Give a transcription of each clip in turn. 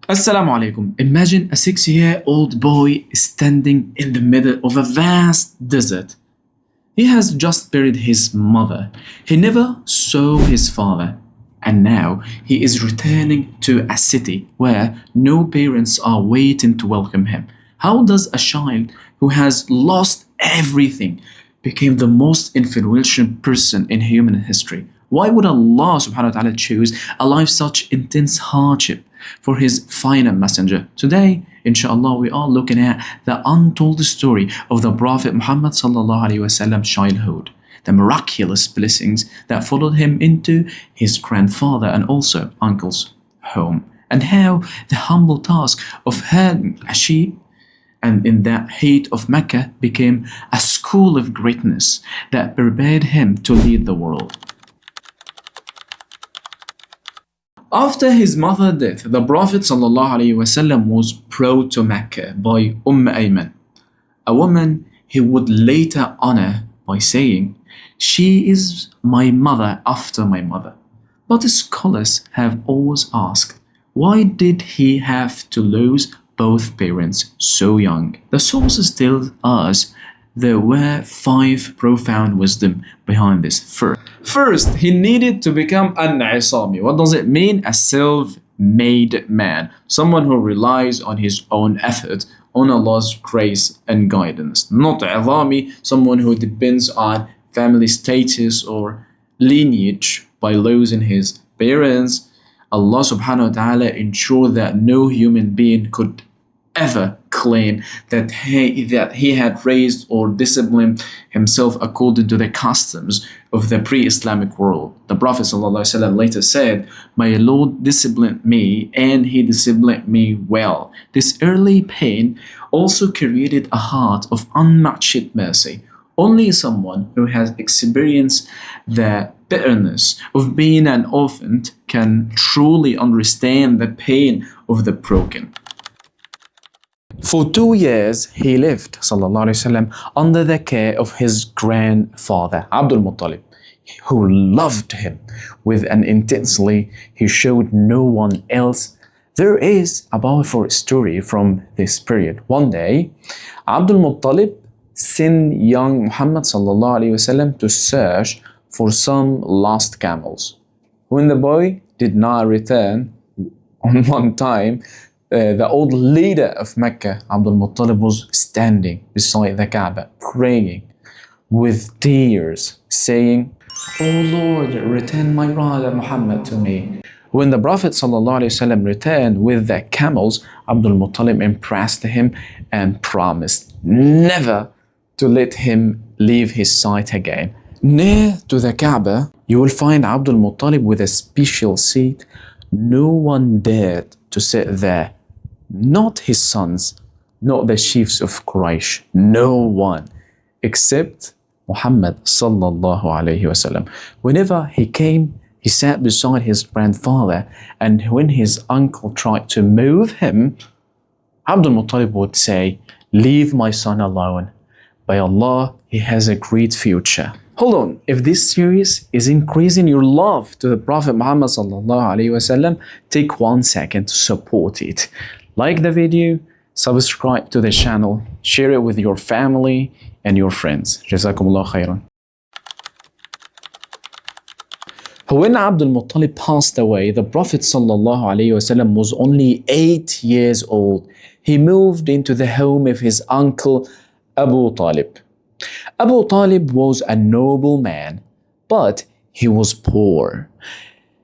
Assalamu alaikum. Imagine a 6-year-old boy standing in the middle of a vast desert. He has just buried his mother. He never saw his father. And now he is returning to a city where no parents are waiting to welcome him. How does a child who has lost everything become the most influential person in human history? Why would Allah subhanahu wa ta'ala choose a life such intense hardship for his final messenger? Today, inshallah, we are looking at the untold story of the Prophet Muhammad sallallahu alaihi wasallam's childhood, the miraculous blessings that followed him into his grandfather and also uncle's home, and how the humble task of herding a sheep and in that heat of Mecca became a school of greatness that prepared him to lead the world. After his mother's death, the Prophet ﷺ was brought to Mecca by Ayman, a woman he would later honor by saying, "She is my mother after my mother." But scholars have always asked, why did he have to lose both parents so young? The sources tell us there were 5 profound wisdom behind this. First, he needed to become an Isami. What does it mean? A self-made man, someone who relies on his own effort, on Allah's grace and guidance. Not Izami, someone who depends on family status or lineage by losing his parents. Allah subhanahu wa ta'ala ensured that no human being could ever claim that he had raised or disciplined himself according to the customs of the pre-Islamic world. The Prophet ﷺ later said, "My Lord disciplined me and he disciplined me well." This early pain also created a heart of unmatched mercy. Only someone who has experienced the bitterness of being an orphan can truly understand the pain of the broken. For 2 years, he lived ﷺ, under the care of his grandfather, Abdul Muttalib, who loved him with an intensely he showed no one else. There is a powerful story from this period. One day, Abdul Muttalib sent young Muhammad ﷺ to search for some lost camels. When the boy did not return on one time, the old leader of Mecca, Abdul Muttalib, was standing beside the Kaaba, praying with tears, saying, "O Lord, return my brother Muhammad to me." When the Prophet ﷺ returned with the camels, Abdul Muttalib impressed him and promised never to let him leave his sight again. Near to the Kaaba, you will find Abdul Muttalib with a special seat. No one dared to sit there. Not his sons, not the chiefs of Quraysh, no one, except Muhammad sallallahu alaihi wasallam. Whenever he came, he sat beside his grandfather, and when his uncle tried to move him, Abdul Muttalib would say, "Leave my son alone. By Allah, he has a great future." Hold on, if this series is increasing your love to the Prophet Muhammad sallallahu alaihi wasallam, take 1 second to support it. Like the video, subscribe to the channel, share it with your family and your friends. Jazakumullah khairan. When Abdul Muttalib passed away, the Prophet ﷺ was only 8 years old. He moved into the home of his uncle Abu Talib. Abu Talib was a noble man, but he was poor.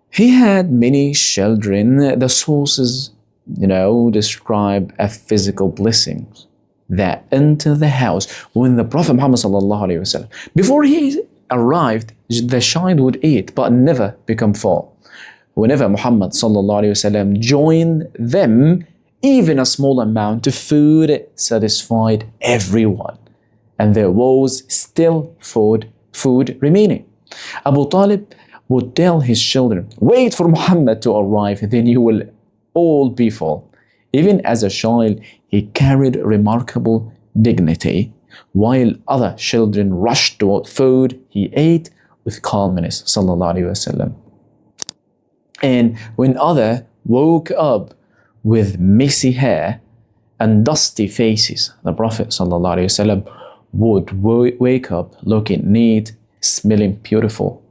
He had many children. The sources describe a physical blessings that enter the house when the Prophet Muhammad ﷺ, before he arrived, the child would eat but never become full. Whenever Muhammad ﷺ joined them, even a small amount of food satisfied everyone, and there was still food remaining. Abu Talib would tell his children, "Wait for Muhammad to arrive, then you will all be full." Even as a child, he carried remarkable dignity. While other children rushed toward food, he ate with calmness, sallallahu alaihi wasallam. And when others woke up with messy hair and dusty faces. The Prophet ﷺ would wake up looking neat, smelling beautiful.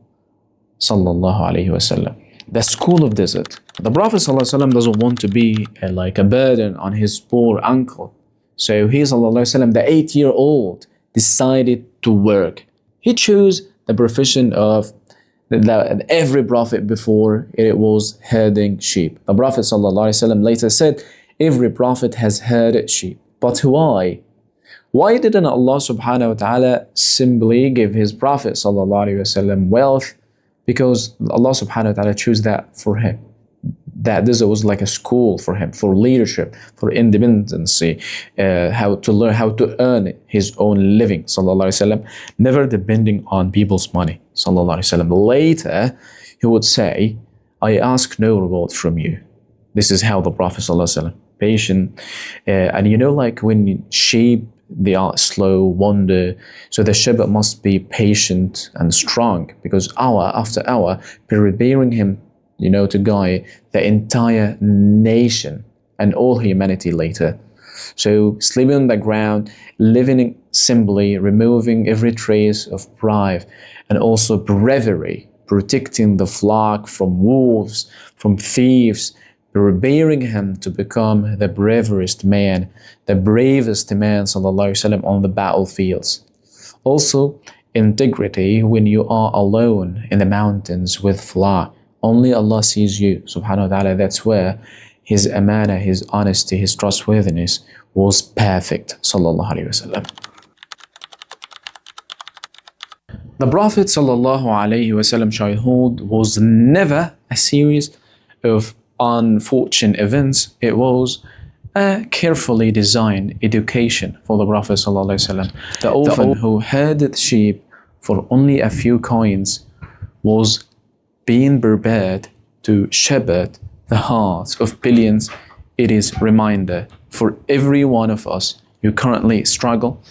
Sallallahu Alaihi Wasallam. The school of desert. The Prophet ﷺ doesn't want to be like a burden on his poor uncle. So he, ﷺ, the 8-year-old, decided to work. He chose the profession of every prophet before, it was herding sheep. The Prophet ﷺ later said, every prophet has herded sheep. But why? Why didn't Allah subhanahu wa ta'ala simply give his Prophet ﷺ wealth? Because Allah subhanahu wa ta'ala chose that for him. That this was like a school for him, for leadership, for independency, how to learn how to earn his own living, sallallahu alaihi wasallam, never depending on people's money, sallallahu alaihi wasallam. Later, he would say, I ask no reward from you. This is how the Prophet sallallahu alaihi wasallam, patient, and you know, like when sheep, they are slow, wander, so the shepherd must be patient and strong, because hour after hour, preparing him, you know, to guide the entire nation and all humanity later. So sleeping on the ground, living simply, removing every trace of pride, and also bravery, protecting the flock from wolves, from thieves, preparing him to become the bravest man, sallallahu alaihi wasallam, on the battlefields. Also, integrity when you are alone in the mountains with flock. Only Allah sees you, subhanahu wa ta'ala. That's where his amana, his honesty, his trustworthiness was perfect, sallallahu alaihi wasallam. The Prophet sallallahu alaihi wasallam childhood was never a series of unfortunate events. It was a carefully designed education for the Prophet sallallahu alaihi wasallam. The orphan who herded sheep for only a few coins was being prepared to shepherd the hearts of billions. It is a reminder for every one of us who currently struggle,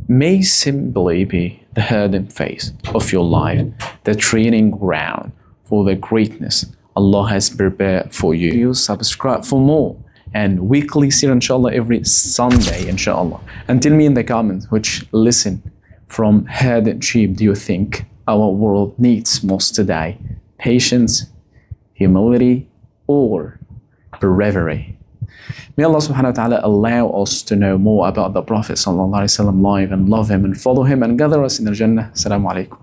may simply be the herding phase of your life, the training ground for the greatness Allah has prepared for you. You subscribe for more and weekly seerah, inshallah, every Sunday, inshallah. And tell me in the comments which lesson from herding sheep do you think our world needs most today? Patience, humility, or bravery? May Allah subhanahu wa ta'ala allow us to know more about the Prophet sallallahu alaihi wasallam life and love him and follow him and gather us in the Jannah. Assalamu alaikum.